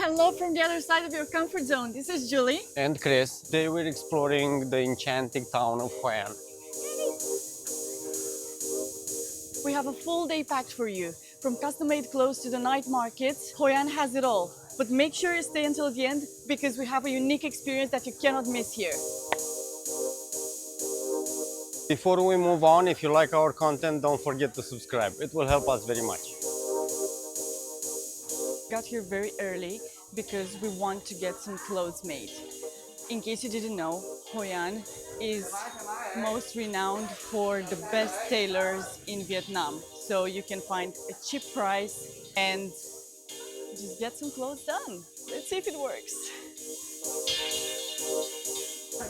Hello from the other side of your comfort zone. This is Julie. And Chris. Today we're exploring the enchanting town of Hoi An. We have a full day packed for you. From custom-made clothes to the night markets, Hoi An has it all. But make sure you stay until the end because we have a unique experience that you cannot miss here. Before we move on, if you like our content, don't forget to subscribe. It will help us very much. Got here very early because we want to get some clothes made. In case you didn't know, Hoi An is most renowned for the best tailors in Vietnam. So you can find a cheap price and just get some clothes done. Let's see if it works.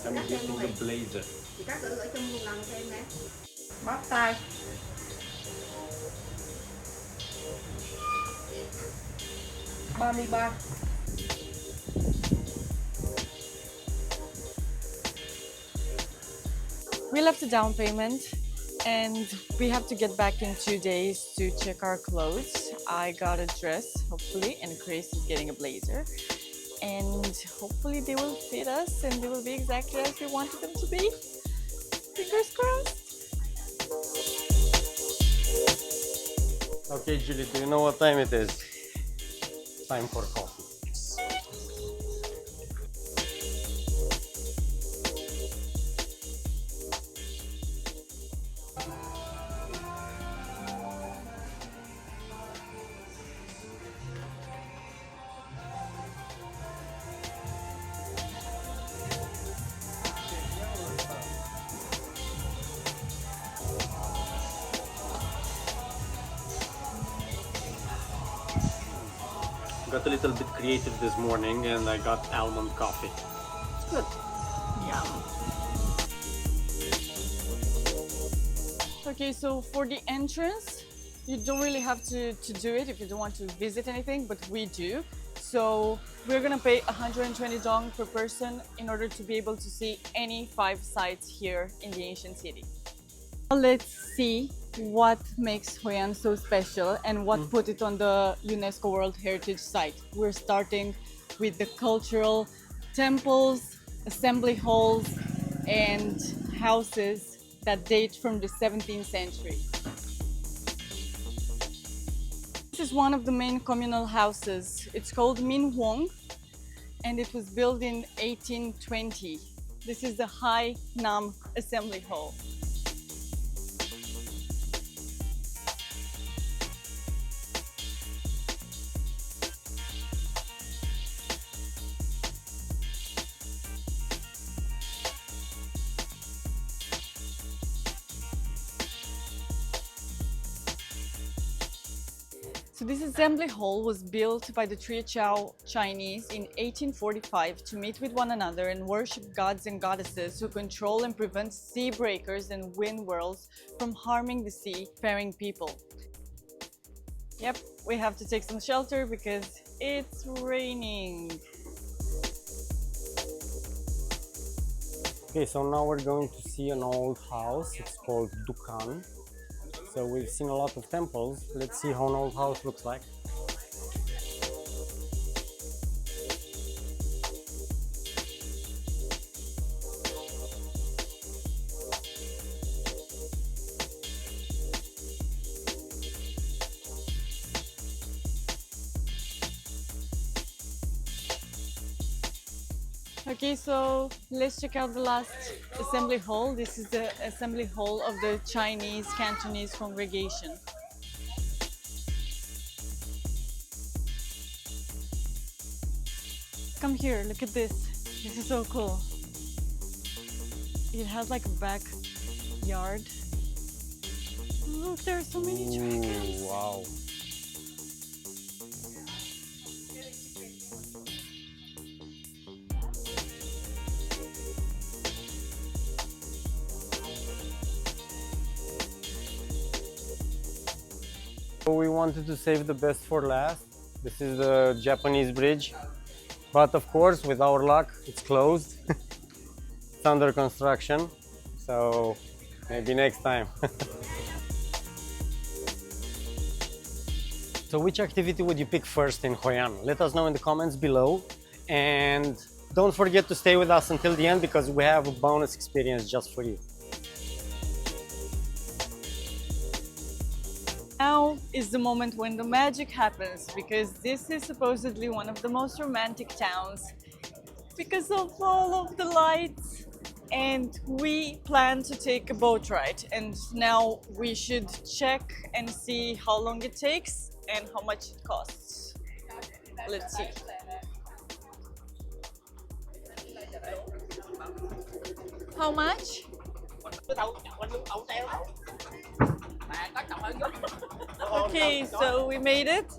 I'm getting the blazer. Các tự ở trong vùng lòng cho em nè. Bóp tay. $33. We left a down payment and we have to get back in 2 days to check our clothes. I got a dress, hopefully, and Grace is getting a blazer. And hopefully they will fit us and they will be exactly as we wanted them to be. Fingers crossed. Okay, Julie, do you know what time it is? Time for coffee. Got a little bit creative this morning and I got almond coffee. It's good. Yum. Okay, so for the entrance, you don't really have to do it if you don't want to visit anything, but we do. So we're gonna pay 120 dong per person in order to be able to see any 5 sites here in the ancient city. Let's see what makes Hoi An so special and what put it on the UNESCO World Heritage Site. We're starting with the cultural temples, assembly halls, and houses that date from the 17th century. This is one of the main communal houses. It's called Min Huong and it was built in 1820. This is the Hai Nam Assembly Hall. So this assembly hall was built by the Triachao Chinese in 1845 to meet with one another and worship gods and goddesses who control and prevent sea breakers and wind whirls from harming the seafaring people. Yep, we have to take some shelter because it's raining. Okay, so now we're going to see an old house. It's called Dukan. So we've seen a lot of temples. Let's see how an old house looks like. Okay, so let's check out the last assembly hall. This is the assembly hall of the Chinese Cantonese congregation. Come here, look at this. This is so cool. It has like a backyard. Look, there are so many dragons. Ooh, wow. We wanted to save the best for last. This is the Japanese bridge, but of course, with our luck, it's closed. It's under construction, so maybe next time. So which activity would you pick first in Hoi An? Let us know in the comments below, and don't forget to stay with us until the end because we have a bonus experience just for you. Now is the moment when the magic happens, because this is supposedly one of the most romantic towns because of all of the lights, and we plan to take a boat ride, and now we should check and see how long it takes and how much it costs. Let's see. How much? Okay, so we made it.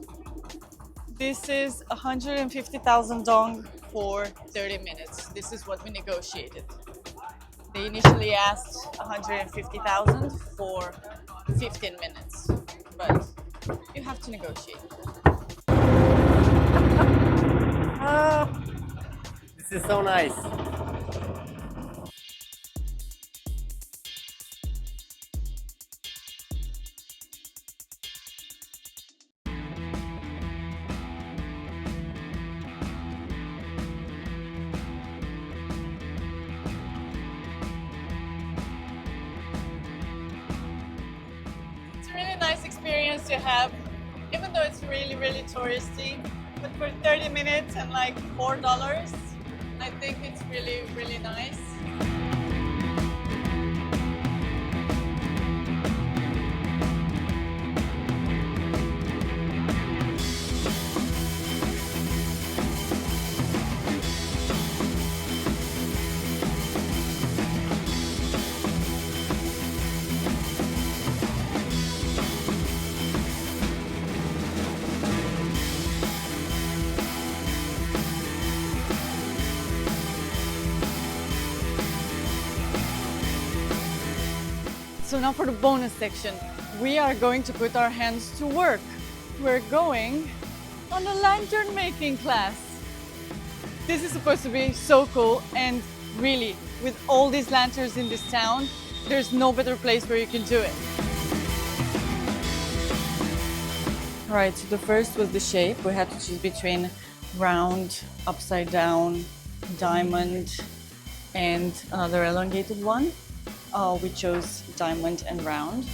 This is 150,000 dong for 30 minutes. This is what we negotiated. They initially asked 150,000 for 15 minutes, but you have to negotiate. This is so nice. It's a really nice experience to have, even though it's really, really touristy. But for 30 minutes and like $4, I think it's really, really nice. So now for the bonus section, we are going to put our hands to work. We're going on a lantern making class. This is supposed to be so cool, and really, with all these lanterns in this town, there's no better place where you can do it. All right, so the first was the shape. We had to choose between round, upside down, diamond, and another elongated one. We chose diamond and round.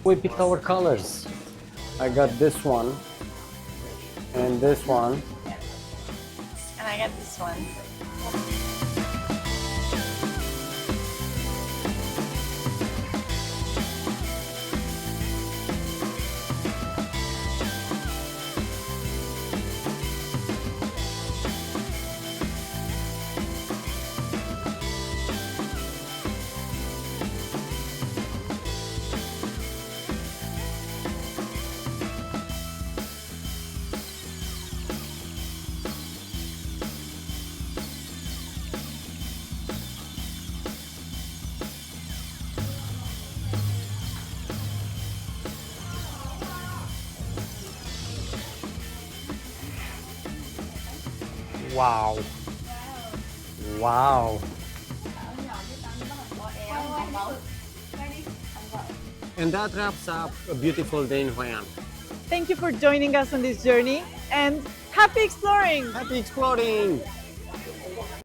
We picked our colors. I got this one and this one. And I got this one. Wow. Wow. And that wraps up a beautiful day in Hoi An. Thank you for joining us on this journey, and happy exploring! Happy exploring!